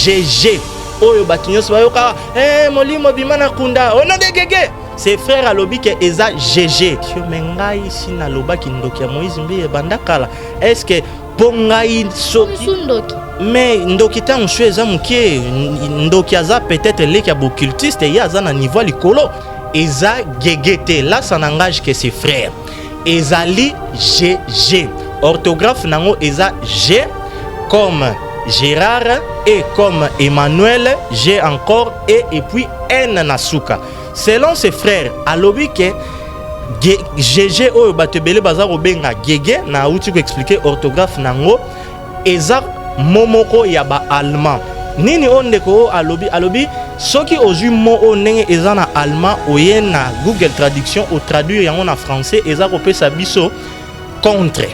GG. Oyo batinyos bayoka molimo bimana kunda on a des gege. Ses frères alobi ke eza GG. Tio mengai sina loba ki ndoki ya Moïse mbi bandakala. Est-ce que pongai soki mais ndoki ta mshu eza mukie ndoki aza peut-être leki ya bocultiste ya aza na niveau likolo eza gegete. Là ça n'engage que ses frères. Ezali GG. Orthographe nango eza G comme Gérard et comme Emmanuel, G encore et puis N nasuka. Selon ses frères, alobi ke GG oyo batebele bazar obenga gege na uti ko expliquer orthographe nango eza momoko ya ba allemand. Nini ondeko alobi soki ozui mo o ndenge eza na allemand oye na Google traduction o traduire yango na français eza ko pesa biso contre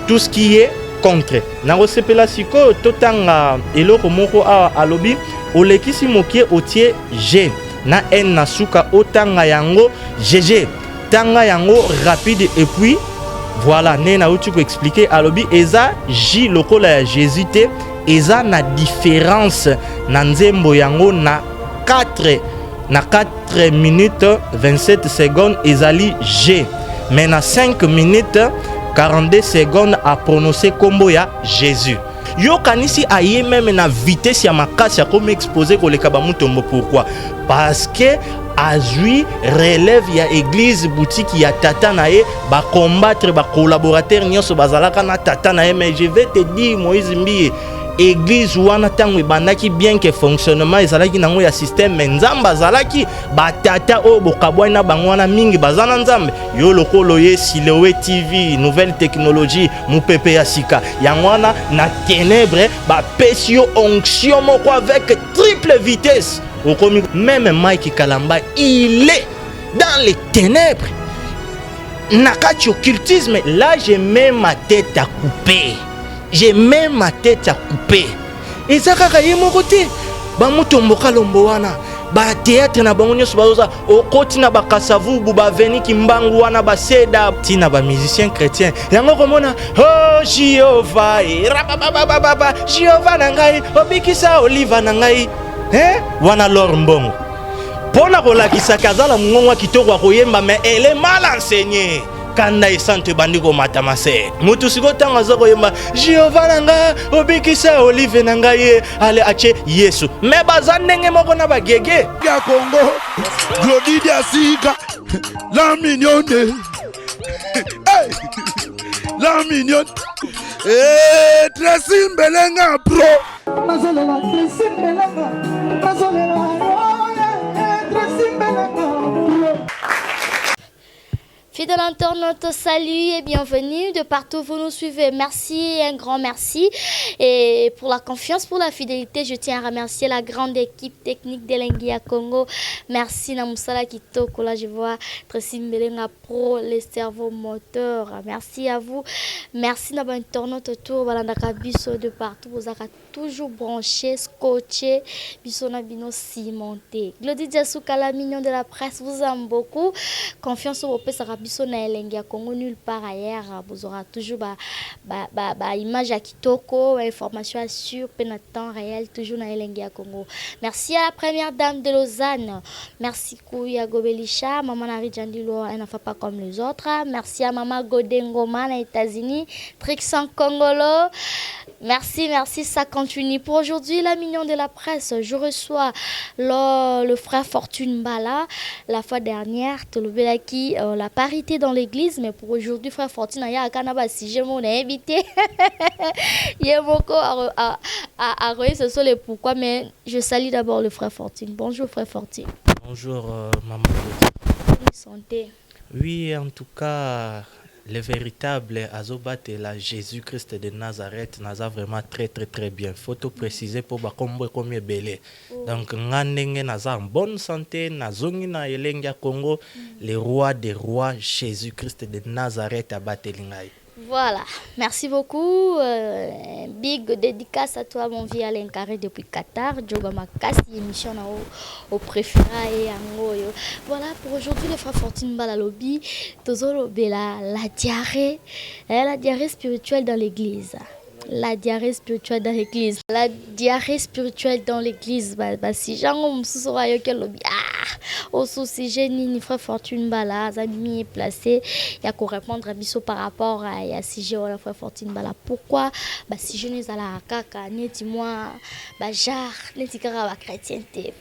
tout ce qui est contre. Nango sepela siko totanga eloko moko a alobi olekisi mokie otie G na N na suka otanga yango GG tanga yango rapide et puis voilà nena uti ko expliquer alobi eza J lokola ya Jésus te eza na différence na nzembo yango na 4 minutes 27 secondes ezali G mais na 5 minutes 42 secondes à prononcer combo ya Jésus. Yo kanisi aye même na vitesse ya makasi ya comme exposer ko leka ba mutombo. Pourquoi? Parce que azui relève ya église boutique ya tata na ye ba combattre ba collaborateur nyonso bazalaka na tata na ye. Mais je vais te dire Moïse Mbiye église wana tango ebandaki bien que fonctionnement ezalaki nango ya système nzambe azalaki batata o bokabwani na bango wana mingi bazana nzambe yo lokolo ye Siloé TV nouvelle technologie mupepe ya sika yango wana na ténèbres ba pesi yo onction moko avec triple vitesse okomi même Mike Kalamba il est dans les ténèbres nakati occultisme. Là je mets ma tête à couper. J'ai même ma tête à couper. Et ça kaka yemo côté ba mutombo kalombo wana ba théâtre na bango nyoso bazoza okoti na bakasavu ba veni kimbangu wana ba seda tina ba musicien chrétien yango komona oh Jéhovah rabababa Jéhovah na ngai obikisa oliva na ngai wana lor mbongo pona kolakisa kazala mngongwa kitoko koyemba mais elle est mal enseignée. Kanda esante bandiko matamase mutu siko tanga zoko yemba Jéhovah nanga obikisa olive nanga ye ale ache Yesu me bazandenge moko na bagege ya Congo Glody Diasika la mignonne hey la mignonne Tracy Mbelenga pro mazolela Tracy Mbelenga mazolela Tracy Mbelenga. Fidèles internautes, salut et bienvenue de partout vous nous suivez. Merci, un grand merci. Et pour la confiance, pour la fidélité, je tiens à remercier la grande équipe technique d'Elengia Congo. Merci Namusala Kitoko, là je vois Tracy Mbelenga Pro, les cerveaux moteurs. Merci à vous. Merci d'avoir internautes autour, Balandaka Bisso de partout. Vous avez toujours branché, scotché, Bisso Nabino cimenté. Glody Diasouka, la mignon de la presse, vous aime beaucoup. Confiance au P. Biso na Elengia Congo nulle part ailleurs vous aurez toujours image à kitoko information assure peine temps réel toujours na Elengia Congo. Merci à la première dame de Lausanne, merci Kouya Gobelisha, maman Nari Jandilo, elle ne fait pas comme les autres. Merci à maman Godengoma aux États-Unis, Trixan Congolo. Merci, ça continue. Pour aujourd'hui, la mignon de la presse, je reçois le frère Fortune Bala. La fois dernière, Tolobelaki, la parité dans l'église, mais pour aujourd'hui, frère Fortune, il y a un canaba, si je m'en ai invité. Il y a beaucoup à ce sont les pourquoi, mais je salue d'abord le frère Fortune. Bonjour, frère Fortune. Bonjour, maman. Santé. Oui, en tout cas. Le véritable Azobate, la Jésus-Christ de Nazareth, n'a vraiment très bien. Faut tout préciser pour combien belé. Donc, ngandenge naza en bonne santé, nazongi na Elengia Congo, le roi des rois, Jésus-Christ de Nazareth à Batelingaï. Voilà, merci beaucoup. Big dédicace à toi, mon vieux Alain Carré depuis Qatar. Djoga Makasi, émission au préféré et Angoyo. Voilà, pour aujourd'hui, le frère Fortune Balalobi, Tozolo Bela, la diarrhée spirituelle dans l'église. La diarrhée spirituelle dans l'église. La diarrhée spirituelle dans l'église. Si j'en me souviens que le au sujet ni frère Fortune Bala, amis placé, il y a qu'à répondre à Bisso par rapport à si j'ai la frère Fortune Bala. Pourquoi si je n'ai pas la caca, ni moi, jar, ni tikara la chrétienté.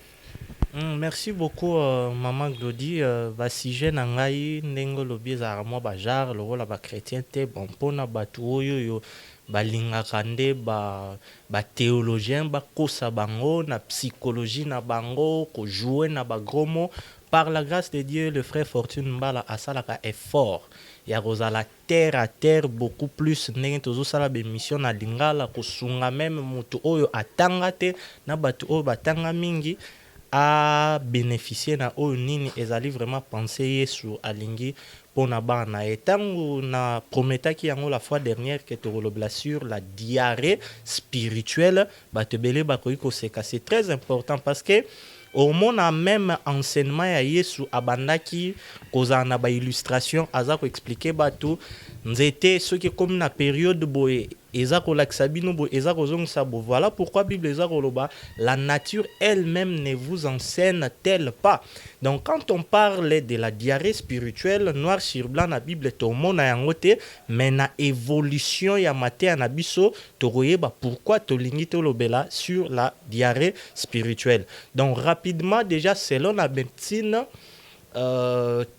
Merci beaucoup, Maman Glody. Si je n'ai pas lobi za moi jar, le rôle la chrétienté, bon pona batu oyo balingaka nde ba théologien bakosa bango na psychologie na bango ko jouer na ba gros mots. Par la grâce de Dieu, le frère Fortune Mbala asalaka effort ya kozala terre à terre beaucoup plus ndenge tozosala bemission na lingala kosunga même mutu oyo atanga te na batu oyo batanga mingi a bénéficier na oyo nini ezali vraiment penser yesu alingi pona bana etango na prometaki yango la fois dernière que tolobla sur la diarrhée spirituelle batebele bakoki koseka. C'est très important parce que au monde a même enseignement ya yesu abandaki kozala na ba illustration aza ko expliquer bato nzete soki comme na période boye eza kolakisa bino boye eza kozongisa bo. Voilà pourquoi Bible eza koloba la nature elle-même ne vous enseigne-t-elle pas. Donc quand on parle de la diarrhée spirituelle, noir sur blanc na Bible to mona yango te, mais na évolution ya maté na biso to koyeba pourquoi to lingi to lobela sur la diarrhée spirituelle. Donc rapidement déjà selon la médecine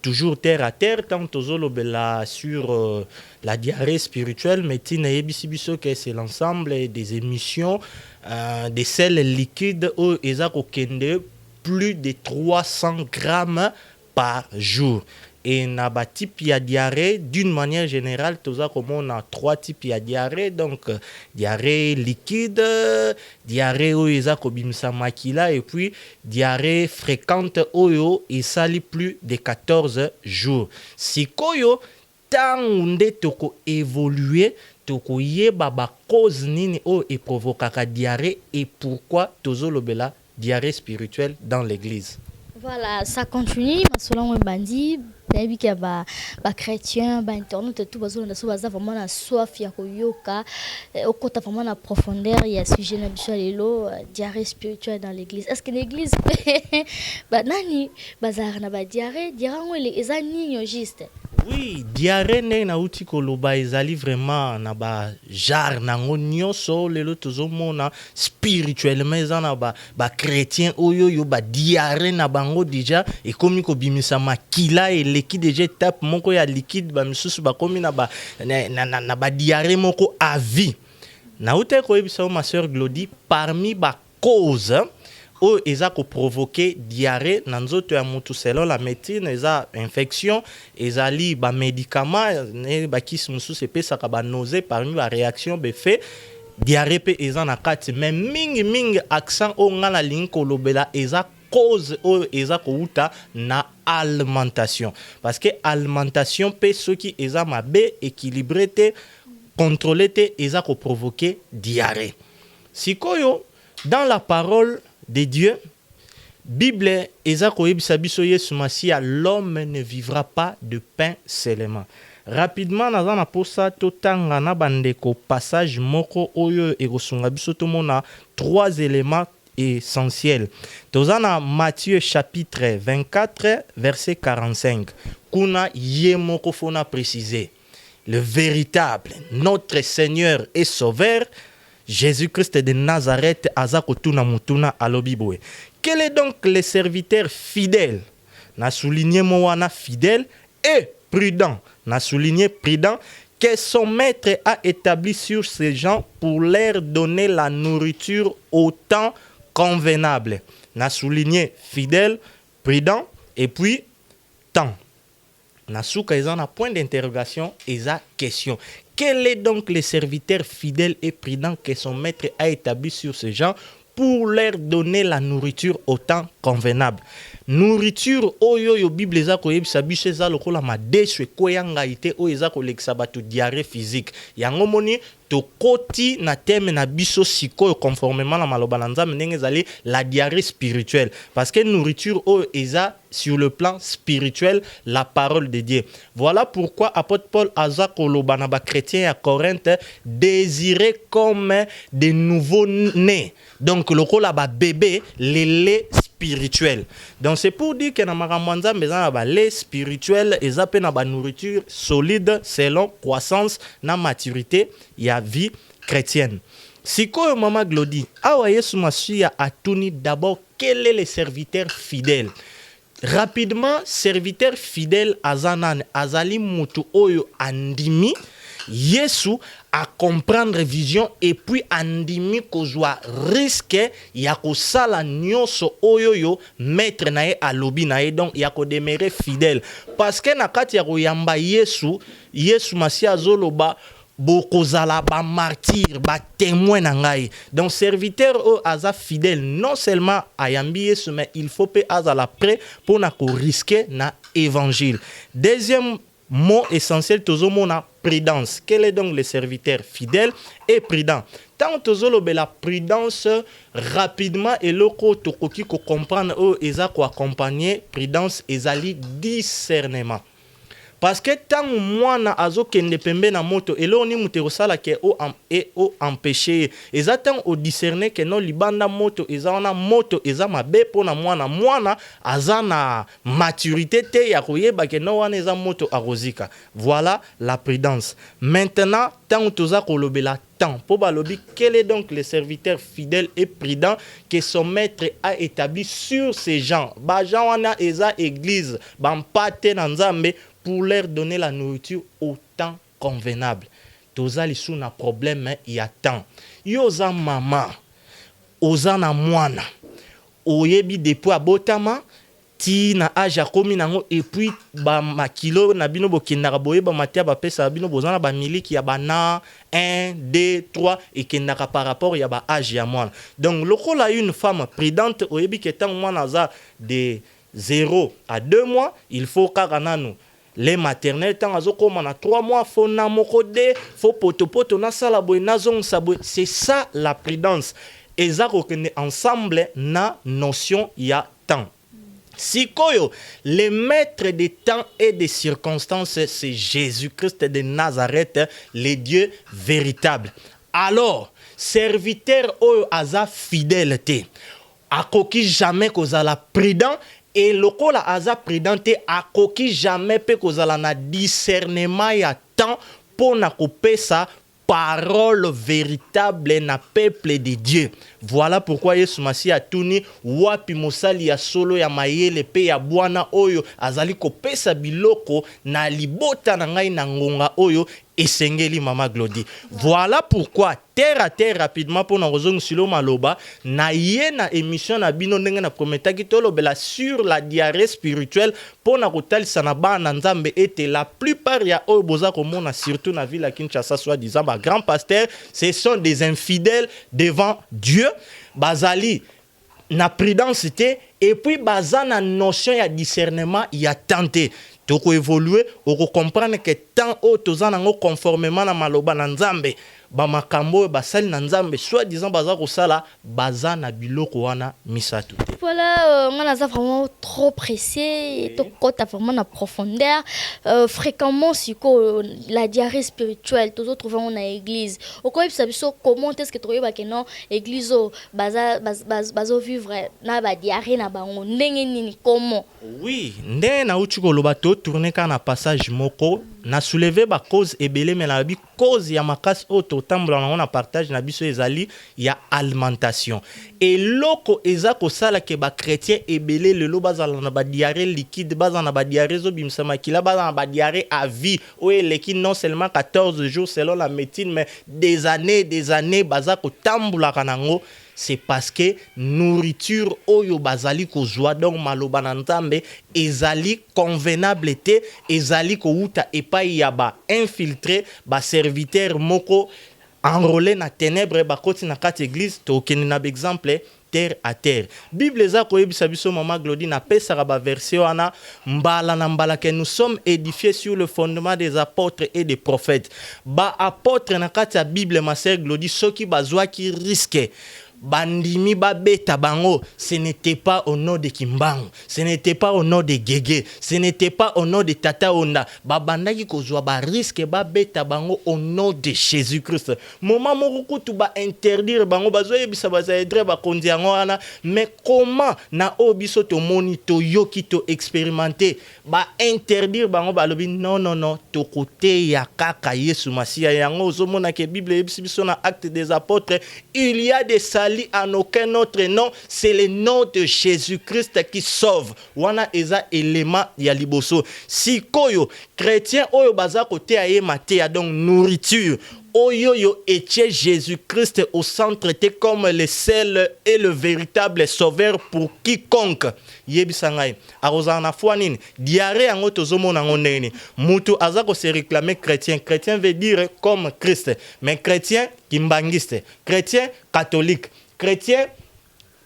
toujours terre à terre, tant tozolobela sur la diarrhée spirituelle, mais biso que c'est l'ensemble des émissions des sels liquides au ezako kende plus de 300 grammes par jour. Et na ba type ya diarrhée d'une manière générale toza comme on a 3 types ya diarrhée. Donc diarrhée liquide, diarrhée oyo eza kobimisa makila et puis diarrhée fréquente oyo esali plus de 14 jours. Sikoyo tango nde toko évoluer toko yeba ba cause nini oyo e provokaka diarrhée et pourquoi tozolobela diarrhée spirituelle dans l'église. Voilà, ça continue. Selon un bandit, il y a des chrétiens, des internautes, tout le vraiment la soif, il y a yoka, au côté vraiment la profondeur, il y a sujet de diarrhée spirituelle dans l'église. Est-ce que l'église nani bazar na ba diarrhée, diarrhée les années juste. Oui, diarrhée na uti koloba ezali vraiment na ba jar nango nyonso lelo tozomona spirituellement ezana ba chrétien oyo yo ba diarrhée na bango déjà et komi ko bimisa makila et leki déjà tape moko ya liquide ba misusu ba komi na ba diarrhée moko à vie. Na uti ko ebisa ma sœur Glody parmi ba cause ou eza ko provoquer diarrhée na nzoto ya mutu selon la médecine eza infection ezali ba médicament ne ba kisi mususu epesaka ba nausée parmi ba réaction be fait diarrhée pe eza na kati mais mingi accent o ngala lingi kolobela eza cause o eza ko uta na alimentation parce que alimentation pe soki eza mabe équilibré te contrôlé te eza ko provoquer diarrhée. Sikoyo dans la parole de Dieu, Bible ezako yebisa biso Yesu Masia, l'homme ne vivra pas de pain seulement. Rapidement naza na posa totanga na bandeko passage moko oyo ekosunga biso tomona 3 éléments essentiels. Tozana Matthieu chapitre 24 verset 45. Kuna ye moko fona préciser. Le véritable notre Seigneur et Sauveur Jésus-Christ de Nazareth azakotuna mutuna alobiboe. Quel est donc le serviteur fidèle? Na souligné moana fidèle et prudent. Na souligné prudent que son maître a établi sur ces gens pour leur donner la nourriture au temps convenable. Na souligné fidèle, prudent et puis temps. Na souka ils ont un point d'interrogation et sa question. Quel est donc le serviteur fidèle et prudent que son maître a établi sur ces gens pour leur donner la nourriture au temps convenable? nourriture oyo yo Bible eza koyebisa biso eza lokola madesu ekoyanga ite oyo eza kolekisa bato diarrhée physique. Yango moni tokoti na teme na biso sikoyo conformément na maloba na Nzambe ndenge ezali la diarrhée spirituelle parce que nourriture oyo eza sur le plan spirituel la parole de Dieu. Voilà pourquoi apôtre Paul aza koloba na ba chrétiens à Corinthe désirer comme des nouveaux nés. Donc lokola ba bébé les lait spirituel. Donc c'est pour dire que na makambo Nzambe eza na ba lait spirituel eza pe na ba nourriture solide selon croissance na maturité ya vie chrétienne. Sikoyo mama Glody, awa Yesu Masiya atuni d'abord quel est le serviteur fidèle. Rapidement, serviteur fidèle azanan azali mutu oyo andimi Yesu à comprendre vision et puis andimi kozwa risque ya kosala nyonso oyo yo maître na ye alobi na ye donc ya ko demeurer fidèle parce que na kati ya koyamba Yesu Masiya azoloba bokozala ba martyr ba témoin na ngai. Donc serviteur o aza fidèle non seulement ayambi Yesu mais il faut pe azala prêt pour na ko risquer na évangile. Deuxième mot essentiel tozomona prudence. Quel est donc le serviteur fidèle et prudent? Tant tozolobe la prudence rapidement et loko tokoki ko comprendre o eza ko accompagner prudence ezali discernement. Parce que tant mwana azo kende pembe na moto et lo ni mutero sala ke o empêcher eza tant o discerner que non libanda moto eza na moto eza mabe pona mwana aza na maturité te ya koyeba ke non wana eza moto arozika. Voilà la prudence. Maintenant tant toza kolobela temps pour balobi quel est donc le serviteur fidèle et prudent que son maître a établi sur ces gens. Ba gens wana eza église bampate na Nzambe pour leur donner la nourriture au temps convenable. Toza lisu na problème il y a temps. Yoza mama, oza na mwana. Oyebi depuis abotama ti na aja komi nango et puis ba makilo na bino bokendaka boye ba matia ba pesa bino bozana ba miliki ya bana 1 2 3 et kendaka par rapport ya ba âge ya mwana. Donc lokola une femme prudente oyebi ke tant mwana za de 0 à 2 mois, il faut karananu les maternelles tant azo koma na 3 mois faut na mokode faut poto na sala boy na zong saboy. C'est ça la prudence. Eza kokende ensemble na notion ya temps. Sikoyo, le maître des temps et des circonstances, c'est Jésus-Christ de Nazareth, le Dieu véritable. Alors, serviteur oyo aza fidélité, akoki jamais kozala prudent. Et lokola aza prudente akoki jamais pe kozala na discernement ya temps pour na kopesa parole véritable na peuple de Dieu. Voilà pourquoi Yesu Masiya atuni wapi mosali ya solo ya mayele pe ya bwana oyo azali kopesa biloko na libota na ngai na ngonga oyo esengeli mama Glody. Voilà pourquoi terre à terre rapidement pour nous rejoindre sur le maloba na yena émission na bino ndenge na prometaki tolobela sur la diarrhée spirituelle pour na kotalisa na bana Nzambe ete la plupart ya oyo boza komona surtout na ville à Kinshasa soit disant ba grand pasteur ce sont des infidèles devant Dieu bazali na prudence et puis baza na notion ya discernement ya tenté. Toko évoluer ou comprendre que tant autres gens conformément à maloba na Nzambe ba makambo basali na Nzambe soit disant baza ko sala baza na biloko wana misatu. Voilà, on a vraiment trop pressé, tout côté vraiment na profondeur. Fréquemment si la diarrhée spirituelle, tous autres vont à l'église. Au quoi il s'agit comment est-ce que tu vois que non église baza vivre na ba diarrhée na ba ndenge nini comment? Oui, ndenge na uchuko lobato tourner kana passage moko na soulever ba cause ebele mais na bi cause ya makasi auto tambla na partage na biso ezali ya alimentation et loko eza ko sala ke ba chrétien ebele lelo bazala na ba diarrhée liquide bazala na ba diarrhée zo bimsama kila bazala na ba diarrhée à vie ou eleki non seulement 14 jours selon la médecine mais des années baza ko tambula kanango. C'est parce que nourriture oyo bazali kozwa donc maloba na Nzambe ezali convenable te ezali ko uta epai ya ba infiltré ba serviteur moko enrôlé na ténèbres ba koti na kati église to kenina exemple terre à terre. Bible eza koyebisa biso mama Glody na pesaka ba version wana mbala na mbala que nous sommes édifiés sur le fondement des apôtres et des prophètes. Ba apôtre na kati ya Bible ma sœur Glody soki bazwa ki risque bandimi babeta bango, ce n'était pas au nom de Kimbangu, ce n'était pas au nom de Gege, ce n'était pas au nom de Tata Onda. Babandaki kozwa ba risque babeta bango au nom de Jésus-Christ. Moment moko tu ba interdire bango bazo yebisa baza edre ba kondi yango wana, mais comment na obiso to monito yoki to expérimenter ba interdire bango ba lobi non non non to côté ya kaka Yesu Masia yango ozomona ke Bible yebisa biso na acte des apôtres, il y a des en aucun autre nom, c'est le nom de Jésus-Christ qui sauve. Wana eza élément ya liboso. Si koyo chrétien oyo baza kote aye mate ya donc nourriture. Oyo yo etie Jésus-Christ au centre était comme le seul et le véritable sauveur pour quiconque. Yebisangai arozana fwanine diarrhée yango tozomona ngoneni mutu azako se réclamer chrétien. Chrétien veut dire comme Christ, mais chrétien kimbangiste, chrétien catholique, chrétien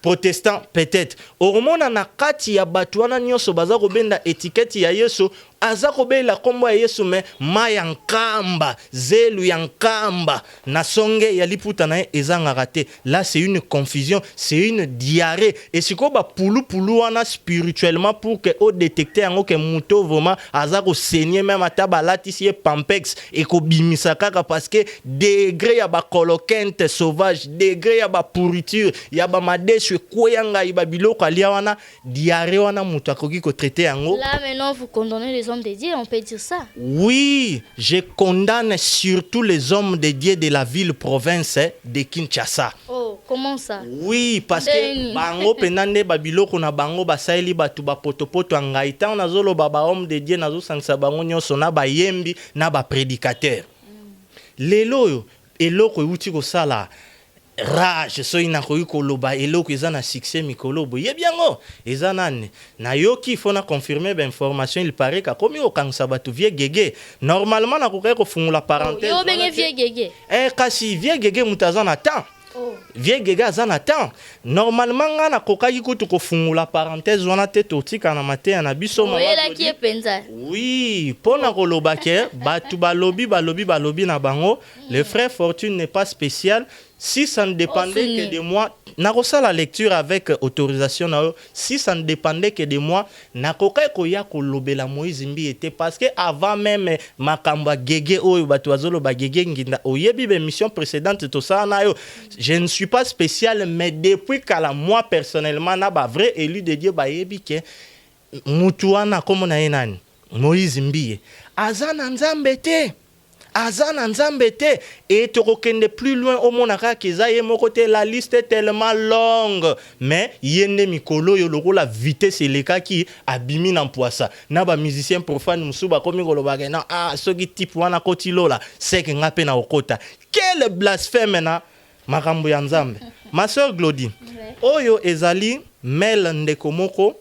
protestant peut-être. Ormona na kati ya batu wana nyoso baza kobenda étiquette ya Yesu azako bela kombo ya Yesu me mayankamba zelu yankamba na songe ya liputa na ezanga raté. Là c'est une confusion, c'est une diarrhée et siko ba pulu wana spirituellement pour que o détecter ngo que muto vraiment azako saigner même ata balatisi pampex et ko bimisa kaka parce que degré ya ba colokente sauvage, degré ya ba pourriture, ya ba madeshe koyanga iba biloko alia wana diarrhée wana muto akoki ko traiter yango. Là maintenant vous condamnez les hommes de Dieu, on peut dire ça. Oui, je condamne surtout les hommes de Dieu de la ville-province de Kinshasa. Oh, comment ça? Oui, parce que bango penande babiloko na bango basaeli batu ba potopoto ngaita on azolo baba homme de Dieu nazo sangsa bango nyoso na ba yembi na ba prédicateur. Lelo yo eloko yuti ko sala rage so inakoyi koloba eloko eza na succès mikolobo yebiango eza nane na yoki fona confirmer ba information il paraît ka komi okangsa batu vie gege normalement na kokai ko fungula parenthèse yo benge vie gege kasi vie gege mutazana temps vie gege azana temps normalement nga na kokaki kutu ko fungula parenthèse wana te totika na matin na biso mama oui pona koloba ke batu balobi na bango le frère Fortune n'est pas spécial. Si ça ne dépendait que de moi, nakosa la lecture avec autorisation si ça ne dépendait que de moi, nakoka koya kolobela Moïse Mbi était parce que avant même makamba gege oyo batu azolo ba gege nginda oyebi be mission précédente to ça na yo, je ne suis pas spécial mais depuis kala moi personnellement na ba vrai élu de Dieu ba yebi ke mutu wana komo na yenani Moïse Mbi azana nzambe te. Azana nzambete et tu reconnais plus loin au monaka kizaye mokote la liste est tellement longue mais yende mikolo yo loko la vitesse eleka ki abimi na poisa na ba musicien profane musuba komi koloba na soki type wana koti lola c'est que ngape na okota quel blasphème na makambo ya nzambe. Ma sœur Glody oyo ezali mel ndeko moko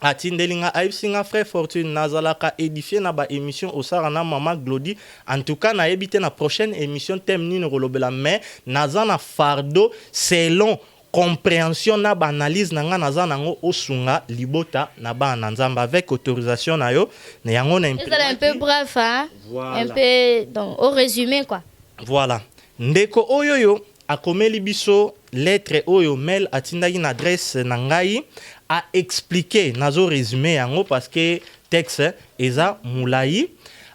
atindelinga aipsinga frère Fortune nazalaka édifié na ba émission osara na mama Glody. En tout cas na ebité na prochaine émission thème nini rolobela mais nazana fardeau selon compréhension na ba analyse nanga nazana ngo osunga libota na ba nzamba avec autorisation na yo na yango na un peu bref hein voilà. Un peu donc au résumé quoi. Voilà ndeko oyoyo akomeli biso lettre oyo mail atindaki na adresse na ngai a expliqué nazo résumé yango parce que texte eza mulai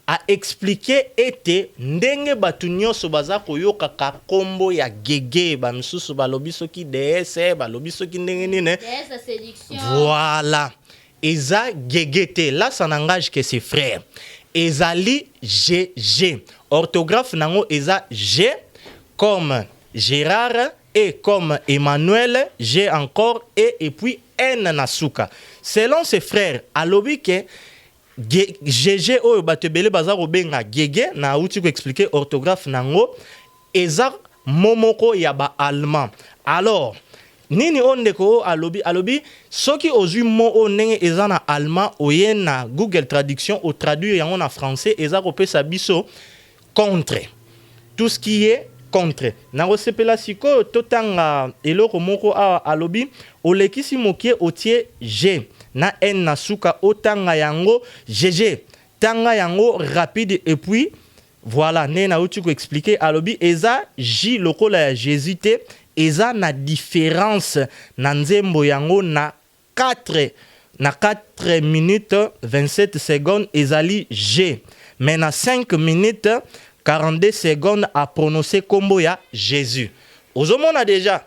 a expliqué ete ndenge batu nyonso baza koyoka ka kombo ya gege ba misusu balobi soki DS balobi soki ndenge nene DS séduction. Voilà eza gege te là ça n'engage que ses frères ezali GG orthographe nango eza G comme Gérard et comme Emmanuel G encore et puis N nasuka. Selon ses frères, alobi ke GG oyo batebele baza robenga gege na uti ko expliquer orthographe nango eza momoko ya ba allemand. Alors nini ondeko alobi soki ozui mo o ndenge eza na allemand oye na Google traduction o traduire yango na français eza ko pesa biso contre tout ce qui est contre. Nakosepela sikoyo totanga eloko moko awa alobi olekisi mokie otie G na N na suka otanga yango GG. Tanga yango rapide et puis voilà, nena uti ko expliquer alobi eza J lokola ya Jésus te eza na différence na nzembo yango na 4 minutes 27 secondes ezali G. Mais na 5 minutes 42 secondes à prononcer kombo ya Jésus. Ozomona déjà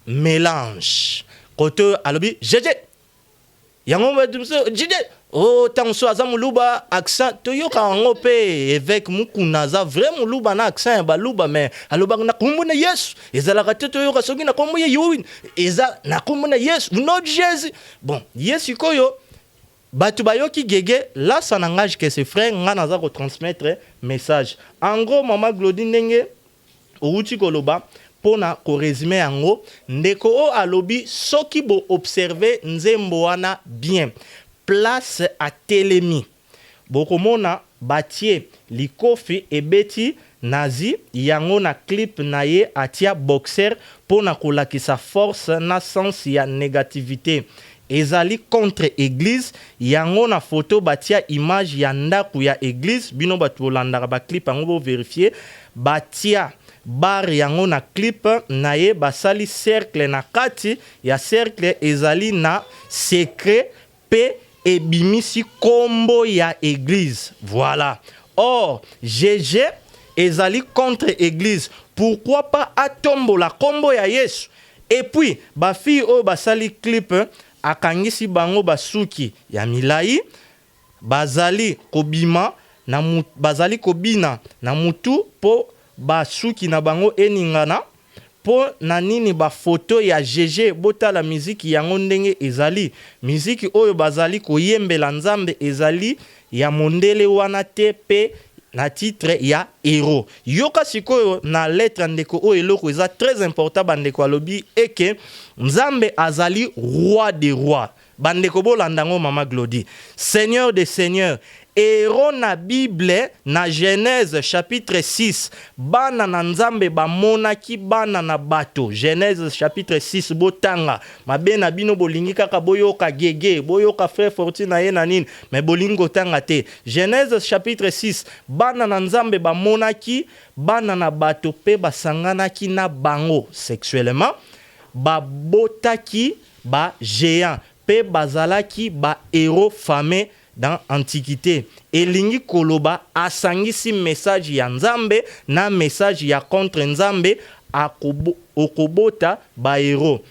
mélange. Koto alobi GG. Yango ba dumso GG. Oh, tant soit za muluba accent to yo ka ngope avec mukunaza vraiment muluba na accent ba luba mais aloba na kombo na Yesu. Ezala ka to yo ka soki na kombo ya Yowin. Eza na kombo na Yesu. No Jésus. Bon, Yesu koyo batu bayoki gege là ça n'engage que ses frères nga naza ko transmettre message. En gros mama Glody ndenge outi koloba pona ko résumer yango ndeko o alobi soki bo observer nzembo wana bien. Place à Télémi. Bokomona batie likofi ebeti nazi yango na clip na ye atia boxer pona kolakisa force na sens ya négativité. Ezali contre église yango na photo batia image ya ndaku ya église bino batu olandaka ba clip yango bo vérifier batia bar yango na clip na ye basali cercle na kati ya cercle ezali na secret pe ebimisi kombo ya église. Voilà. Or, GG ezali contre église. Pourquoi pas atombo la kombo ya Yesu? Et puis, ba fille o basali clip akangisi bango basuki ya milai bazali kobima na bazali kobina na mutu po basuki na bango eningana po na nini ba photo ya GG bota la musique yango ndenge ezali musique oyo bazali koyembela nzambe ezali ya mondele wana te pe na titre ya héros. Yoka sikoyo na lettre ndeko oyo eloko eza très important bandeko alobi eke nzambe azali roi des rois. Bandeko bolandango mama Glody. Seigneur des seigneurs. Héros na Bible na Genèse chapitre 6 bana na nzambe ba monaki bana na bato. Genèse chapitre 6 botanga mabe na bino bolingi kaka boyoka gege boyoka frère Fortune na ye na nini mais bolingo tanga te. Genèse chapitre 6 bana na nzambe ba monaki bana na bato pe basanganaki na bango sexuellement ba botaki ba géant pe bazalaki ba héros fameux dans Antiquité. Elingi koloba asangisi message ya nzambe na message ya contre nzambe okobota ba héros.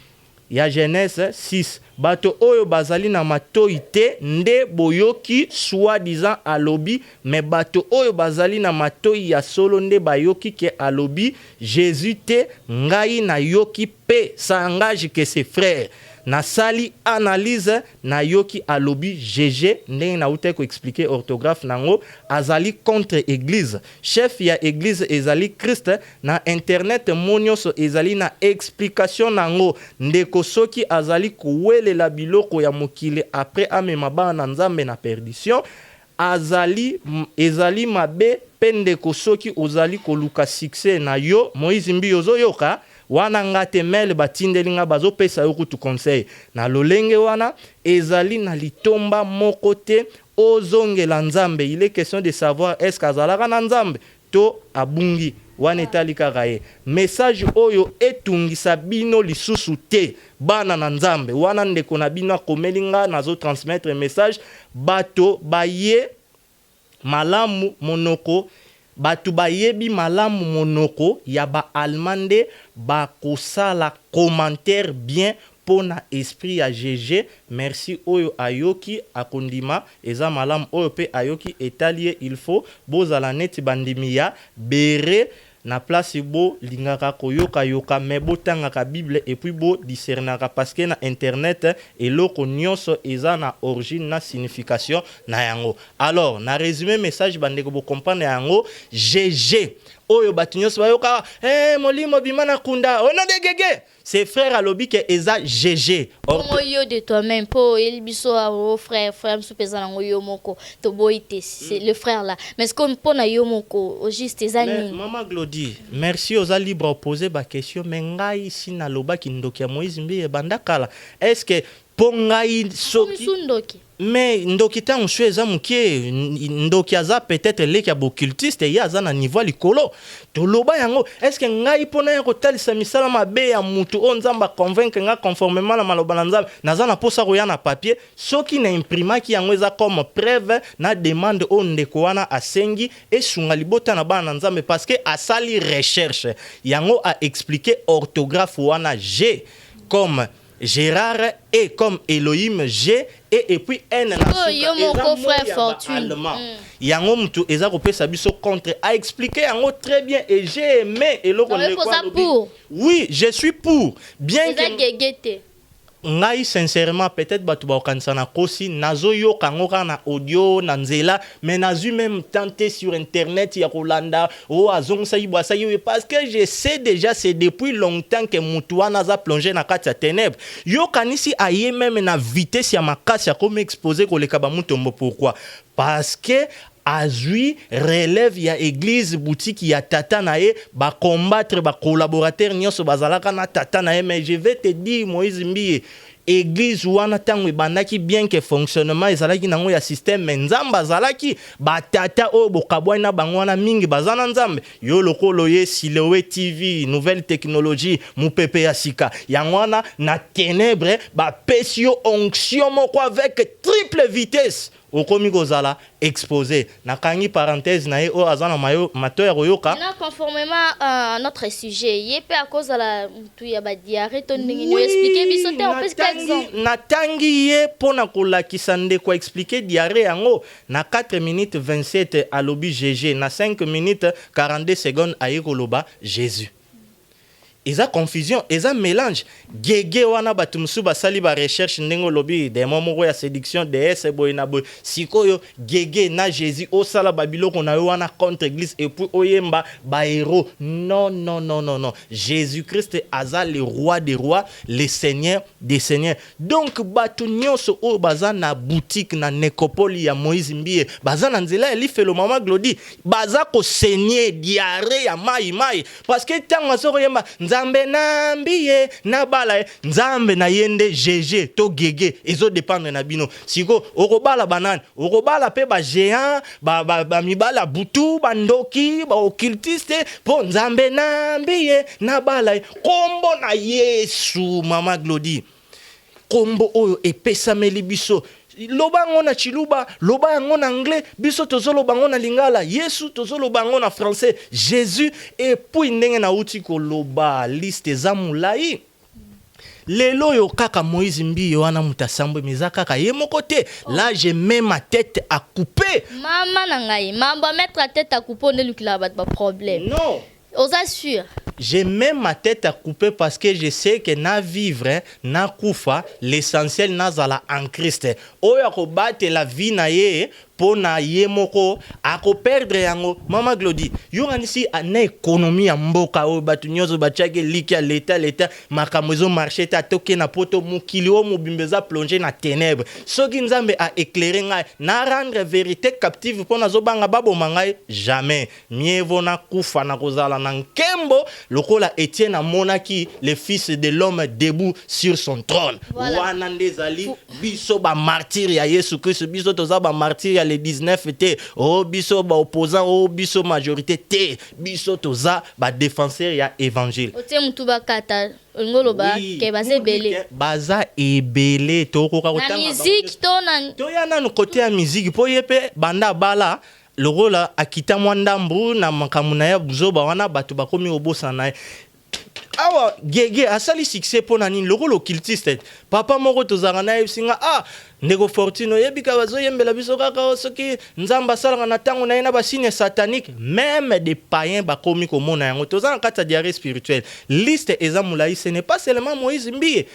Ya Genèse 6. Bato oyo bazali na matoi te nde boyoki soi-disant alobi, mais bato oyo bazali na matoi ya solo nde bayoki ke alobi Jésus te ngai na yoki pe ça engage que ses frères. Na sali analyse na yoki alobi GG ndenge na ute ko expliquer orthographe nango azali contre église. Chef ya église ezali Christ na internet monyoso ezali na explication nango ndeko soki azali kuwelela biloko ya mokile après amema bana na nzambe na perdition ezali mabe pendeko soki ozali koluka succès na yo Moïse mbi ozoyoka wana ngate mail batindelinga bazopesa yo kutu conseil na lolenge wana ezali na litomba moko te ozongela nzambe. Il est question de savoir est-ce kazalaka na nzambe to abungi wana etali kaka ye message oyo etungisa bino lisusu te bana na nzambe wana ndeko na bino akomelinga nazo transmettre message bato baye malamu monoko batu bayebi malamu monoko ya ba allemande ba kosala commentaire bien pona esprit ya GG. Merci oyo ayoki akondima eza malamu oyo pe ayoki etalie il faut bozala neti bandimi ya bere na place bo lingaka koyoka yoka me botangaka Bible et puis bo discernaka parce que na internet eloko nyonso eza na origine na signification na yango. Alors na résumé message bandeko bo comprendre yango GG oyo batunyos bayoka molimo bimana kunda ono de gege ses frères à lobby que eza GG yo de toi-même po il biso au frère soupesa na yo moko to boite c'est le frère là mais ce qu'on pona yo moko au juste ezani maman Glody merci aux libre opposer ba question mais ngai ici na loba ki ndoki ya Moïse mbi bandakala est-ce que pongai soki mais ndoki ta nshu eza mukie ndoki aza peut-être leki ya bocultiste ya aza na niveau likolo to loba yango est-ce que ngai pona ya kotalisa misala mabe ya mutu o nzamba convaincre nga conformément na maloba na nzambe naza na posa koya na papier soki na imprimaki yango eza comme preuve na demande o ndeko wana asengi esunga libota na bana na nzambe parce que asali recherche yango a expliquer orthographe wana G comme Gérard et comme Elohim G et puis N mon frère Fortune yango mutu eza kopesa biso contre a expliqué yango très bien et j'ai aimé et le oui je suis pour bien que ngai sincèrement peut-être batu ba okanisa na kosi nazo yo kangoka na audio na nzela mais nazu même tenté sur internet ya Rolanda o azong sa yibwa sa yiwe parce que je sais déjà c'est depuis longtemps que mutu wana za plongé na kati ya ténèbres yo kanisi aye même na vitesse ya makasi ya comme exposer ko leka ba mutombo pourquoi parce que azui relève ya église boutique ya tata nae ba combattre ba collaborateur nyonso bazalaka na tata nae mais je vais te dire Moïse Mbiye église wana tango ebandaki bien que fonctionnement ezalaki nango ya système mais nzambe azalaki batata oyo bokabwani na bango wana mingi baza na nzambe yo lokolo ye Siloé TV nouvelle technologie mupepe ya sika yango wana na ténèbres bapesi yo onction moko avec triple vitesse okomi kozala exposé nakangi parenthèse na ye o azana mayo mato ya koyoka na conformément à notre sujet yepé à cause de la mutu ya ba diarrhée to ndingi nous expliquer biso te on peut exemple natangi ye pona kolakisa ndeko expliquer diarrhée yango na 4 minutes 27 à lobby GG na 5 minutes 42 secondes aye koloba Jésus. Eza confusion, eza mélange. Gege wana batumsu basali ba recherche ndengo lobby des momoko ya séduction DS boy na boy. Sikoyo gege na Jésus au sala babiloko na wana contre église et puis oyemba ba héros. Non non non non non. Jésus-Christ aza le roi des rois, le seigneur des seigneurs. Donc batu nyonso o baza na boutique na Necropole ya Moïse Mbiye. Baza na nzela ya lifelo mama Glody. Baza ko saigner diarrhée ya mai parce que tango so yemba nzambe na mbiye na bala nzambe na yende GG to gege ezo dépendre na bino siko okobala banane okobala pe ba géant ba mibala butu bandoki ba occultiste po nzambe na mbiye na bala kombo na Yesu mama Glody kombo oyo epesameli biso loba ngo na chiluba loba ngo na anglais biso tozoloba ngo na lingala Yesu tozoloba ngo na français Jésus et puis ndenge na uti ko loba liste za mulai lelo yo kaka Moïse Mbiye wana mutasambo meza kaka ye moko te là je mets ma tête à couper mama na ngai mamba mettre la tête à couper on est là ba problème non aux assure je mets ma tête à couper parce que je sais que na vivre na kufa l'essentiel nazala en Christ oyo ko battre la vie na ye pona ye moko ako perdre yango mama Glody yo nganisi na économie ya mboka oyo batu nyozo bachake liki ya l'état makamozo marché ta toke na poto mukili o mobimbeza plonger na ténèbres soki nzambe a éclairer ngai na rendre vérité captive pona zobanga babo mangai jamais mieux vaut na kufa na kozala na nkembo lokola Étienne amonaki le fils de l'homme debout sur son trône wana ndezali biso ba martyr ya Yesu Christ biso toza ba martyr ya le 19 te oh biso ba opposant oh biso majorité te biso toza ba défenseur ya évangile otie mutu bakata ngolo ba ke baza ebele to koka kotanga na musique to ya nanu côté ya musique po yepe banda bala lokola akita mwandambu na makamuna ya buzoba wana batu bakomi obosa na awa gege asali succès pona nini lokolo occultiste papa moko tozanga na singa ndeko Fortune yebika bazo yembela biso kaka soki nzamba salanga na tango na ina ba signe satanique même des païens bakomi komona yango tozanga kata diarrhée spirituelle liste ezamulai ce n'est pas seulement Moïse Mbiye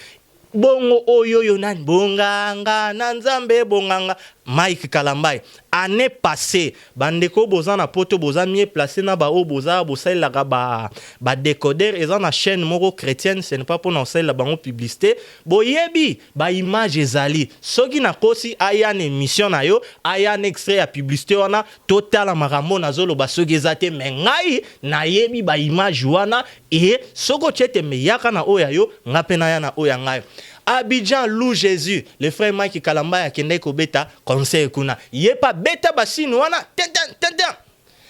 bongo oyo yo nani bonganga na nzambe bonganga Mike Kalambai année passée bandeko bozana poto bozan mieux placé na ba o boza bosai la ba décodeur et na chaîne moko chrétienne ce n'est pas pour lancer la bango publicité boyebi ba image ezali soki na kosi aya na émission na yo aya na extrait ya publicité wana total marambo na zolo ba soki ezate mais ngai na yebi ba image wana et soko chete me yaka na oya yo ngapena ya na oya ngai Abidjan loue Jésus. Le frère Mike Kalamba a kende ko beta conseil kuna. Yé pas beta basine wana tenten.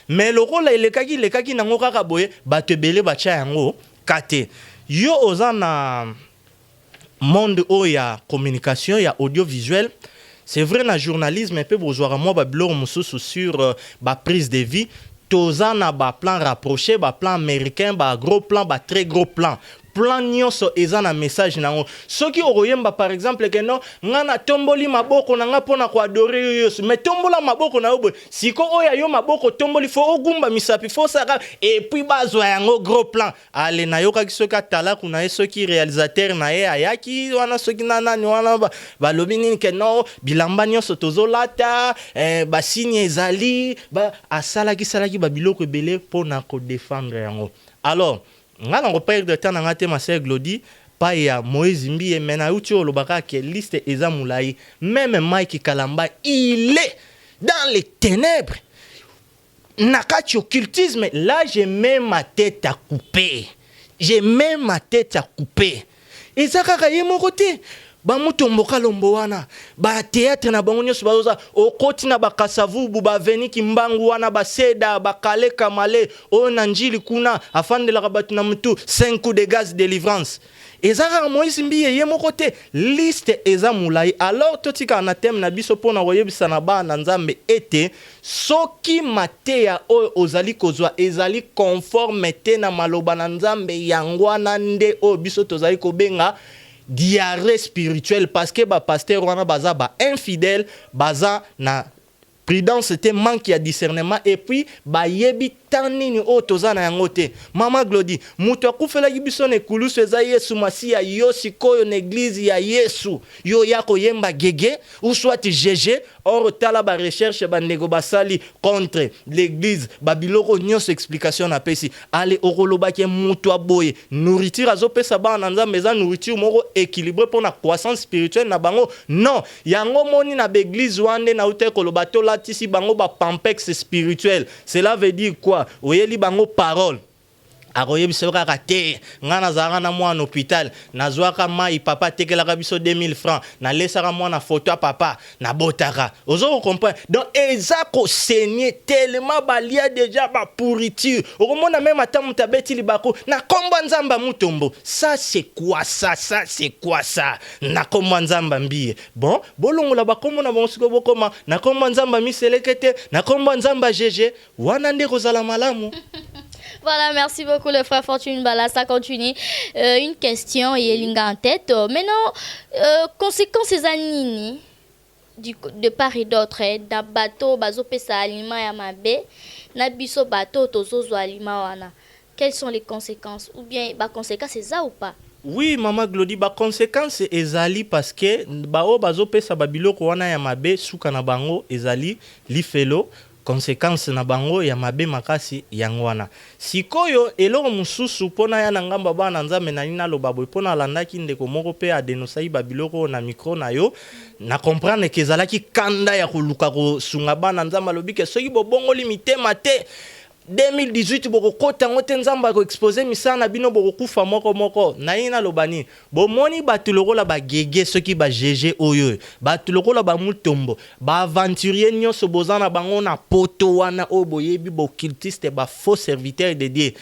Mais le rôle le kaki nango kaka boye ba te belé ba cha yango kate. Yo ozana monde o ya communication ya audiovisuel. C'est vrai na journalisme un peu bozoara moi ba blog mususu sur ba prise de vie. Tozana ba plan rapproché, ba plan américain, ba gros plan, ba très gros plan. Plan nyonso eza na message nango soki okoyemba par exemple que non ngana tomboli maboko na nga pona ko adorer Yesu mais tombola maboko na yo siko oya yo maboko tomboli fo ogumba misapi fo saka et puis bazwa yango gros plan ale na yo ka soki atala kuna ye soki réalisateur na ye ayaki wana soki nani wana ba lobi nini que non bilamba nyonso tozolata ba signe ezali ba asalaki ba biloko ebele pona ko défendre yango alors nga na repère de temps na te ma sœur Glody pa ya Moïse Mbiye mena uti olobaka ke liste eza mulai même Mike Kalamba il est dans les ténèbres nakati occultisme là j'ai même ma tête à couper et ça kaka yemo côté ba mutomboka lombo wana ba théâtre na bango nyonso bazoza okoti na bakasavu buba veni kimbangu wana ba seda ba kale kamale o na njili kuna afandela batu na mutu 5 coups de gaz délivrance ezaka Moïse Mbiye yemo côté liste eza mulai alors totika na thème na biso pona koyebisa na ba na Nzambe ete soki mateya o ozali kozwa ezali conforme te na maloba na Nzambe yangwana nde o biso tozali kobenga diarrhée spirituelle parce que ba pasteur wana baza ba infidèle baza na prudence te manque ya discernement et puis ba yebi tanini o tozana yango te mama Glody muto akufela biso ne kulusu eza Yesu Masia yo sikoyo na église ya Yesu yo yako yemba gege ou soit GG or tala ba recherche ba nego basali contre l'église babiloko nyonso explication na pesi ale okoloba ke muto aboye nourriture azopesa ba na Nzambe eza nourriture moko équilibré pour na croissance spirituelle na bango non yango moni na l'église wande na ute koloba to latisi bango ba pampex spirituel cela veut dire quoi oyeli bango parole akoyebi soka kate ngana zara na mwana hôpital nazwaka mai papa tekelaka biso 2000 francs na lesaka mwana photo ya papa na botaka ozo comprendre donc ezako saigner tellement balia déjà ba pourriture okomona même ata mutabeti libako na komba Nzamba mutombo ça c'est quoi ça na komba Nzamba Mbiye bon bolongola bakomona bonsiko bokoma na komba Nzamba miselekete na komba Nzamba GG wana nde kozala malamu. Voilà, merci beaucoup le frère Fortune Bala, ça continue. Une question, Yelinga en tête. Maintenant, conséquences anini de part et d'autre, dans bateau, bazo pesa aliment ya mabe, na biso bateau tozozo aliment wana. Quelles sont les conséquences? Ou bien, bah conséquences c'est ça ou pas? Oui, maman Glody, ba conséquence ezali parce que bao bazo pesa babiloko wana ya mabe suka na bango ezali lifelo. Conséquence na bango ya mabe makasi yangwana sikoyo eloko mususu pona ya ngamba bana Nzambe na nina lobabo pona landaki ndeko moko pe adenosai babiloko na micro na yo na comprendre que ezalaki kanda ya koluka ko sunga bana Nzambe lobike soki bobongo limité mate 2018 boko kota ngote Nzamba ko exposer misana bino boko kufa moko na ina lobani bomoni batuloko la ba gege soki ba GG oyo batuloko la ba mutombo ba aventurier nyonso bozana bango na poto wana oboyebi bo cultiste ba faux serviteur de Dieu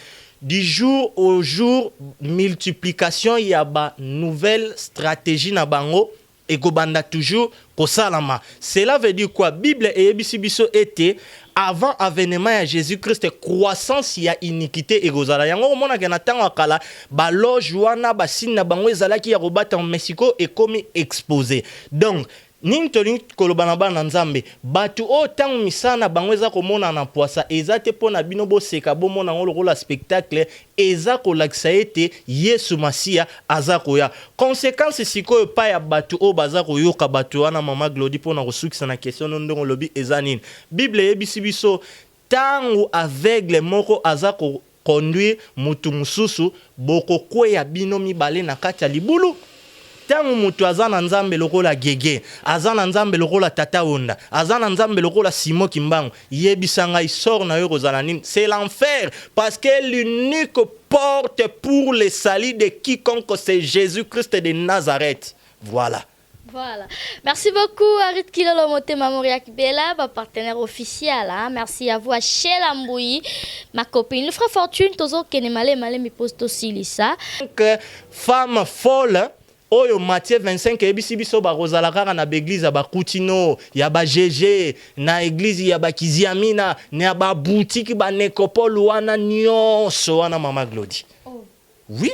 du jour au jour multiplication ya ba nouvelle stratégie na bango et kobanda toujours kosalama cela veut dire quoi Bible et ebisi biso était avant avènement à Jésus-Christ croissance ya iniquité et gozala yango mona ke na tango akala ba loge wana ba sine na bango ezalaki ya robata en Mexico et comme exposé donc nini tolingi koloba na bana nzambe batu o tango misana bango eza komona na poasa eza te pona bino boseka bomona ngo lokola spectacle eza kolakisa ete Yesu Masia aza koya conséquence sikoyo pa ya batu o baza koyoka batu wana mama Glody pona kosukisa na question ndongo lobi eza nini Bible yebisi biso tango aveugle moko aza ko conduire mutu mususu boko kweya bino mibale na kati ya libulu tango mutu azana nzambe lokola gege azana nzambe lokola tata onda azana nzambe lokola Simon Kimbangu yebisanga isor na yo kozala nini c'est l'enfer parce que l'unique porte pour le salut de quiconque c'est Jésus-Christ de Nazareth. Voilà. Voilà. Merci beaucoup, Arit Kilolo Motema Moriak Bella, ma partenaire officiel. Hein. Merci à vous, à Sheila Mbouyi, ma copine. Le frère Fortune, Tozo Kenemale, Malé, mi poste aussi, Lisa. Femme folle. Oyo Matthieu 25 ebisi biso ba rozala kaka na église ba Kutino ya ba GG na église ya ba Kiziamina na ba boutique ba Necopole wana nyonso wana mama Glody. Oh. Oui.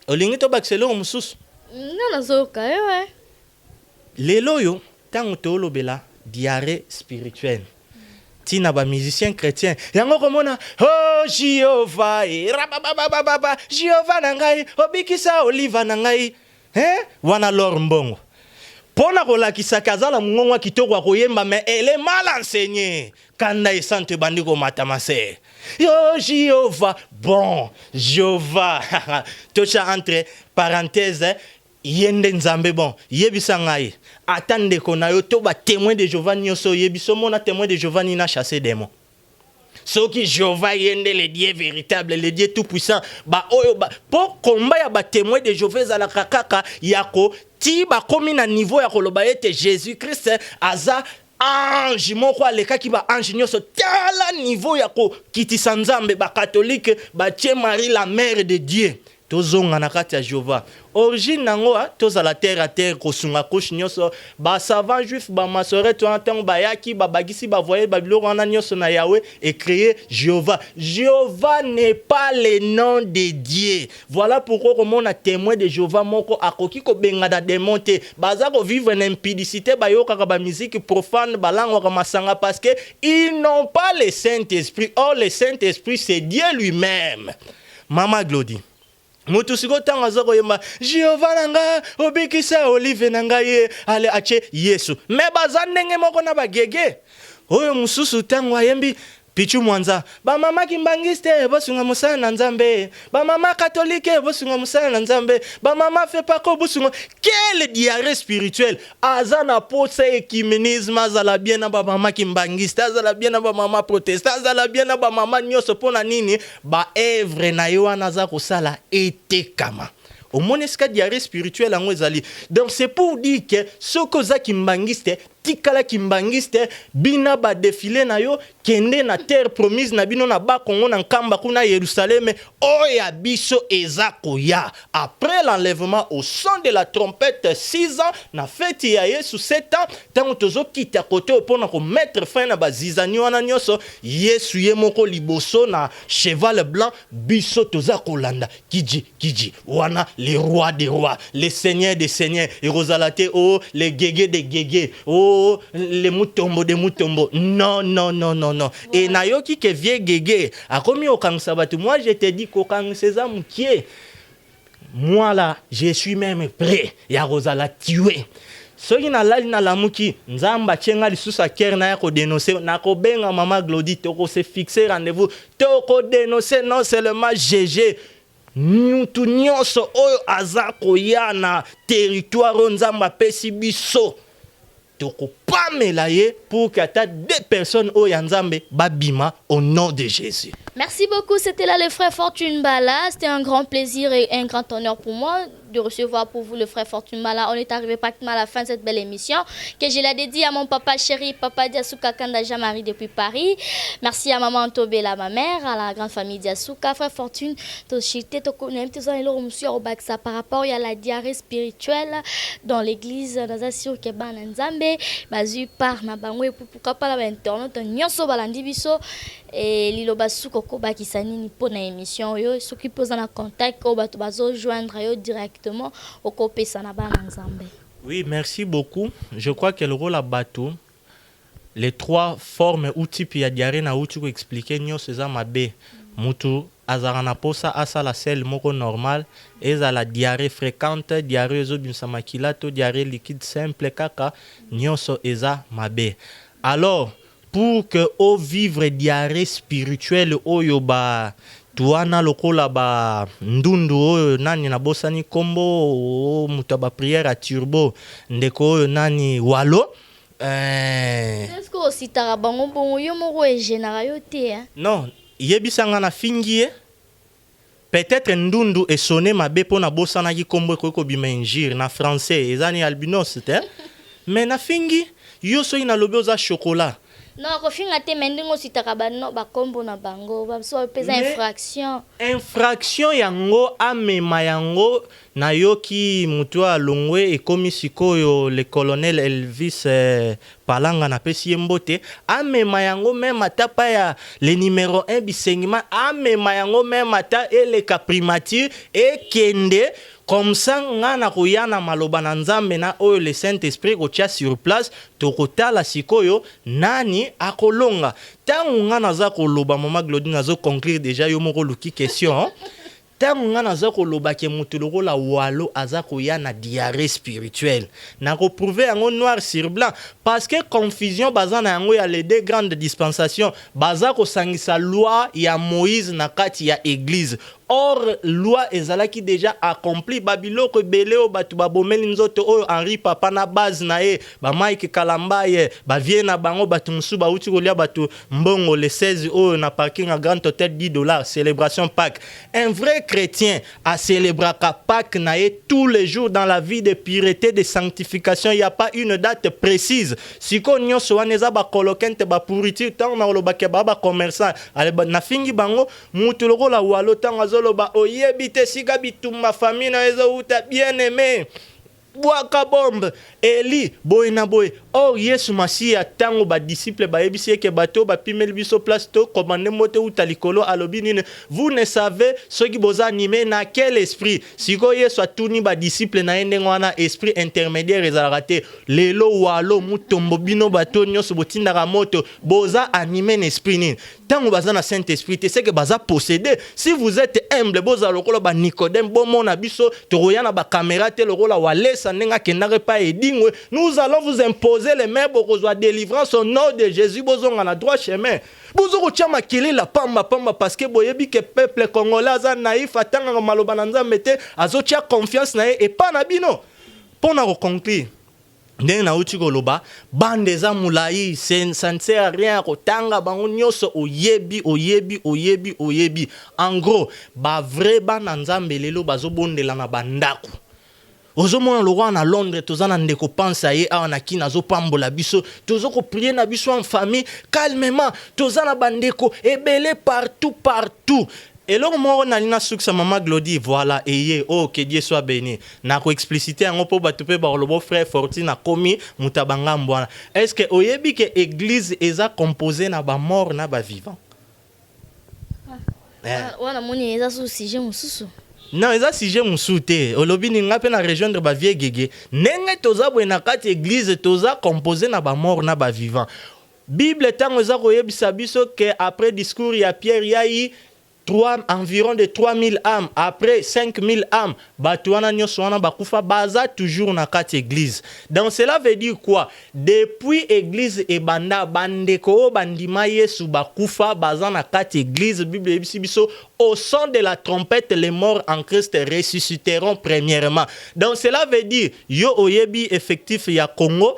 Olingi to bakselo mususu. Non nazoka ouais. Lelo yo tango to lobela diarrhée spirituelle. Tina ba musicien chrétien yango komona oh Jéhovah rababababa Jéhovah nangai obikisa oliva nangai wana lor mbongo pona kolakisa kazala mungongwa kitoko koyemba mais elle est mal enseignée kanda esante bandiko matamase yo Jéhovah bon Jéhovah tocha entre parenthèses yende nzambe bon yebisa ngai atande kona yo to ba témoin de Jéhovah nyoso yebiso mona témoin de Jéhovah ni na chasser démon soki Jéhovah yende le Dieu véritable le Dieu tout puissant ba oyo ba pour combat ya ba témoin de Jéhovah za la kakaka yako ti ba komi na niveau ya koloba ete Jésus Christ aza ange moko aleka ki ba ange nyoso tala niveau ya ko kitisa nzambe ba catholique ba tie Marie la mère de Dieu tozonga na kati ya Jéhovah origine nango toza la terre à terre kosunga couche nyoso ba savant juif ba masoret to antango ba yaki ba bagisi ba voyer ba biloko wana nyoso na Yahweh et créer Jéhovah. Jéhovah n'est pas le nom de Dieu. Voilà pourquoi comme on a témoin de Jéhovah moko akoki ko benga da démonter baza ko vivre en impudicité ba yoka ba musique profane ba lango ka masanga parce que ils n'ont pas le Saint-Esprit. Or le Saint-Esprit c'est Dieu lui-même. Mama Glody mutu siko tanga zako yema Jéhovah nanga obikisa olive nanga ye ale ache Yesu me bazandenge moko na bagege oyo mususu tango ayembi pichu mwanza ba mama kimbangiste bosunga musana na nzambe ba mama catholique bosunga musana na nzambe ba mama fait pas ko bosunga quelle diarrhée spirituelle azana pose ecuménisme azala bien na ba mama kimbangiste azala bien na ba mama protestant azala bien na ba mama nyoso pona nini ba œuvre na yo wana za kosala etekama au moins est-ce diarrhée spirituelle en ezali donc c'est pour dire que ce que za kimbangiste tikala kimbangiste bina ba défilé na yo kende na terre promise na bino na ba Kongo na nkamba kuna Yerusalem oya biso ezakoya après l'enlèvement au son de la trompette 6 ans na fête ya Yesu 7 ans tango tozo kita kote pona ko mettre fin na bazizani wana nyoso Yesu ye moko liboso na cheval blanc biso toza kolanda kiji wana les rois des rois les seigneurs des seigneurs et rosalate oh les gege des gege oh les mutombo de mutombo non et nayoki ke vie gege akomi okangisa batu moi je te dis kokangisa mukie moi là je suis même prêt ya rozala tuer soki na lali na lamuki nzamba tienga lisusa ker na ko dénoncer na ko benga mama Glody to ko se fixer rendez-vous to ko dénoncer non seulement GG mutu nyonso oyo aza koya na territoire nzamba pesi biso toko pamela ye pour que deux personnes au Yanzambe babima au nom de Jésus. Merci beaucoup, c'était là le frère Fortune Bala. C'était un grand plaisir et un grand honneur pour moi de recevoir pour vous le frère Fortune Bala. On est arrivé pratiquement à la fin de cette belle émission que je l'ai dédiée à mon papa chéri, papa Diasuka Kanda Jamari depuis Paris. Merci à maman Tobela, ma mère, à la grande famille Diasuka, frère Fortune, par rapport à la diarrhée spirituelle dans l'église Nazasio Keban Nzambe, bazu par na bangwe pourquoi pas la internet nyonso balandi biso et liloba suko bakisa nini pona émission yo s'occupe en contact ko bato bazo joindre yo directement au kopesa na bana Nzambe. Oui, merci beaucoup. Je crois que le rôle à bateau, les trois formes ou types ya diarrhée na utu ko expliquer nyo seza mabe. Mutu azarana posa asa la selle moko normal, eza la diarrhée fréquente, diarrhée zo bimsa makilato, diarrhée liquide simple kaka, nyonso eza mabe. Alors, pour que o vivre diarrhée spirituelle oyo ba tuana lokola ba ndundu oyo nani na bosani kombo muta ba prière à turbo ndeko oyo nani walo est-ce que aussi tarabango bon yo moko e général te hein? Non, yebisanga na fingie peut-être ndundu e sonné mabe pona bosana ki kombo ko bima injire na français ezani albinos te mais na fingi yo so ina lobe oza chocolat. Non, kofinga te mendingo si tarabano ba kombo na bango ba so pesa infraction. Infraction yango amema yango na yoki mutu alongwe ekomi sikoyo le colonel Elvis Palanga na pesi mbote amema yango même atapa ya le numéro 1 bisengima amema yango même ata eleka primature ekende. Comme ça, ngana koyana maloba na nzambe na oyo le Saint-Esprit kotia sur place tokotala sikoyo nani akolonga. Tangu ngana za koloba mama Glodine azo conclure déjà yo moko luki question. Tangu ngana za koloba ke mutu lokola walo aza koyana diarrhée spirituelle. Na ko prouver yango noir sur blanc parce que confusion bazana yango ya les deux grandes dispensations baza ko sangisa loi ya Moïse na kati ya église. Or, loi ezalaki déjà accompli. Babiloko beleo batu babomeli nzoto oyo Henri Papa na base na e. Ba Mike Kalamba ye. Ba vie na bango batu msu ba uti kolia batu mbongo le 16 oyo na parking à Grand Hôtel $10. Célébration Pâques. Un vrai chrétien a célébré Pâques na e tous les jours dans la vie de pureté, de sanctification. Il n'y a pas une date précise. Si ko nyonso waneza ba kolokente ba pourriture tant na olobake ba commerçant. Ale na fingi bango mutu lokola walo tanga loba oyebite sika bituma famille na ezo uta bien aimé Bwaka bombe Eli boy na boy or Yesu Masia tango ba disciple ba yebisi ke bato ba pimeli biso place to commande mote uta likolo alobi nini vous ne savez ce qui boza animé na quel esprit siko Yesu atuni ba disciple na ende ngwana esprit intermédiaire ezalaka lelo walo mutombo bino bato nyonso botinda moto boza animé na esprit nini tango baza na Saint-Esprit c'est que baza possédé si vous êtes humble boza lokolo ba Nicodème bomona biso toroyana ba caméra te lokolo wale nous allons vous imposer les mains pour que délivrance au nom de Jésus. Vous avez un droit chemin. Vous avez la pamba parce que boyebi que peuple congolais a naïf atanga malobananza mette azotia confiance na et pas na bino. Pour na conclure. Ndenge na uti koloba bande za mulai ça ne sert à rien kotanga bango nyonso oyebi en gros ba vrai bana nzambe lelo bazobondela na bandako. Ozomona loko na Londres tozana ndeko pensa ye awa na kina zo pambola biso tozoko prier na biso en famille calmement tozana bandeko ebele partout et là moko na lina suksa mama Glodie voilà eye oh que Dieu soit béni na ko expliciter ngo po batu pe ba lobo frère Fortune na komi mutabanga mbwana est-ce que oyebi que église eza composée na ba mort na ba vivant wana moni eza sous sujet mususu. Non, eza sujet musute. Olobi ninga pe na rejoindre ba vie gege. Nenge toza bwe na kati église toza composé na ba mort na ba vivant. Bible tango eza koyebisa biso que après discours ya Pierre yayi environ de 3000 âmes après 5000 âmes batuana nyoswana bakufa baza toujours na kati église. Donc cela veut dire quoi? Depuis église et banda bandeko bandima Yesu bakufa baza na kati église Bible yebisi biso au son de la trompette les morts en Christ ressusciteront premièrement. Donc cela veut dire yo oyebi effectif ya Congo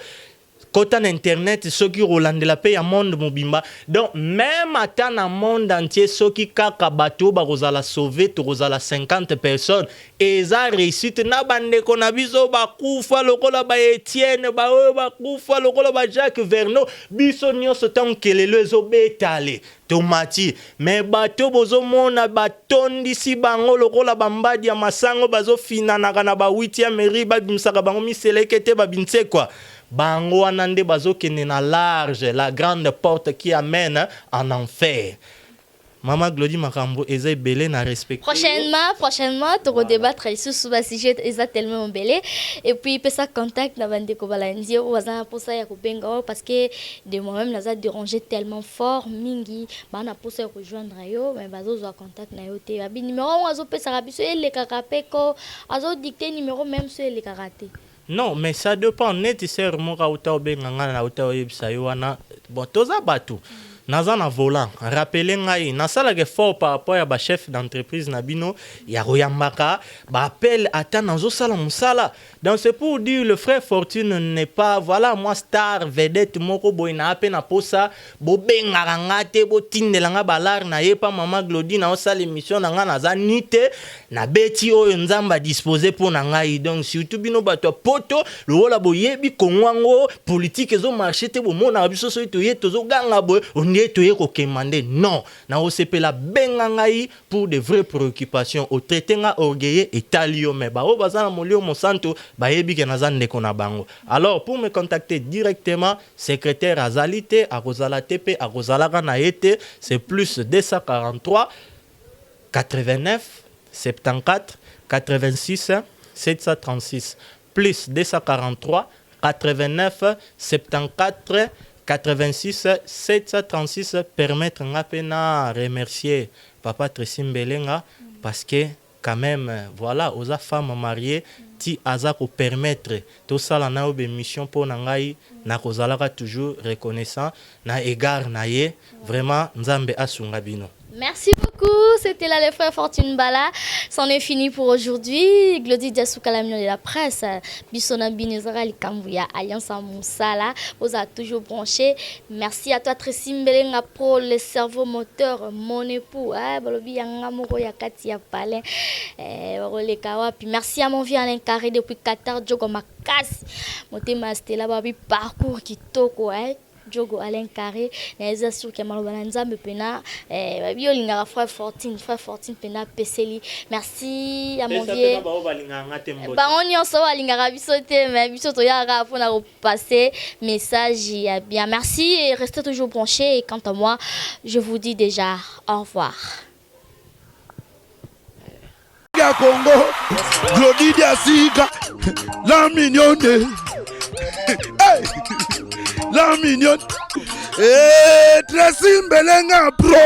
Kota na internet soki rolande la paix ya monde mobimba. Donc même ata na monde entier soki kaka bato ba kozala sauver to kozala 50 personnes eza réussite na bandeko na biso ba kufa lokola ba Etienne ba kufa lokola ba Jacques Verneau biso nyonso tant kelelo ezo betale tomati mais bato bozo mona batondisi bango lokola bambadi ya masango bazo finanaka na ba 8e mairie ba bimsaka bango miselekete ba binse quoi. Bango anande bazokene na large la grande porte qui amène en enfer. Maman Glody Makambo eza belé na respect. Prochainement, tu vas débattre ici sur le sujet tellement belé. Et puis, peut ça contact na bande ko balanzi ou azana pour ça ya ko benga parce que de moi-même naza dérangé tellement fort mingi, ba na pour ça rejoindre yo, mais bazo zo contact na yo te. Abi numéro azo pesa rabiso ele kakapeko, azo dicter numéro même sur ele karaté. Non, mais ça dépend. Net c'est mo ka uta obenga na uta oyebisa yo wana. Bon, toza batu. Naza na volant. Rappelez ngai, nasala ke fort par rapport à ba chef d'entreprise nabino, ya royambaka, ba appel ata nazo sala musala. Donc c'est pour dire le frère Fortune n'est pas voilà moi star vedette moko boy na ape na posa, bo benga ngate bo tindelanga balar na yepa Maman Glody na osala émission na nga naza nite na beti oyo nzamba disposer pour na ngai. Donc surtout bino bato poto, le wala boyebi kongwango politique ezo marché te bo mona biso so to ye tozo ganga boy. Non, na osepela benga ngai pour de vraies préoccupations au traité nga orgueilleux et talio mais ba o bazana molio monsanto ba yebi ke nazande ko na bango. Alors pour me contacter directement secrétaire Azalité à Rosala TP à Rosala na été c'est plus 243 89 74 86 736 plus 243 89 74 86 736 permettre ngapena remercier papa Tressim Belenga parce que quand même voilà aux femmes mariées ti azako permettre tout ça la na mission pour nangai na kozalaka toujours reconnaissant na égard na ye vraiment nzambe asunga bino. Merci beaucoup, c'était là les frères Fortune Bala. C'en est fini pour aujourd'hui. Glody Diasouka, la de la presse. Bissona Binezara, Likambouya, Alliance Moussala. Vous avez toujours branché. Merci à toi, Tressim Belenga, pour le cerveau moteur, mon époux. Balobi Yangamoro Yakati Yapale. Puis merci à mon vieux Alain Carré depuis Qatar, Djogo Makasi. Motema Stella Babi, parcours qui toko. Djogo Alain Carré, les assure que Malobanza me pena, Biolinga frère Fortune pena Peseli. Merci à mon vieux. Bah on y en sort à Linga Rabisote, mais Bisoto Yara pour nous passer message bien. Merci et restez toujours branchés. Et quant à moi, je vous dis déjà au revoir. Congo, Glody Diasika, la mignonne. La mignonne. Tressim Belenga, bro.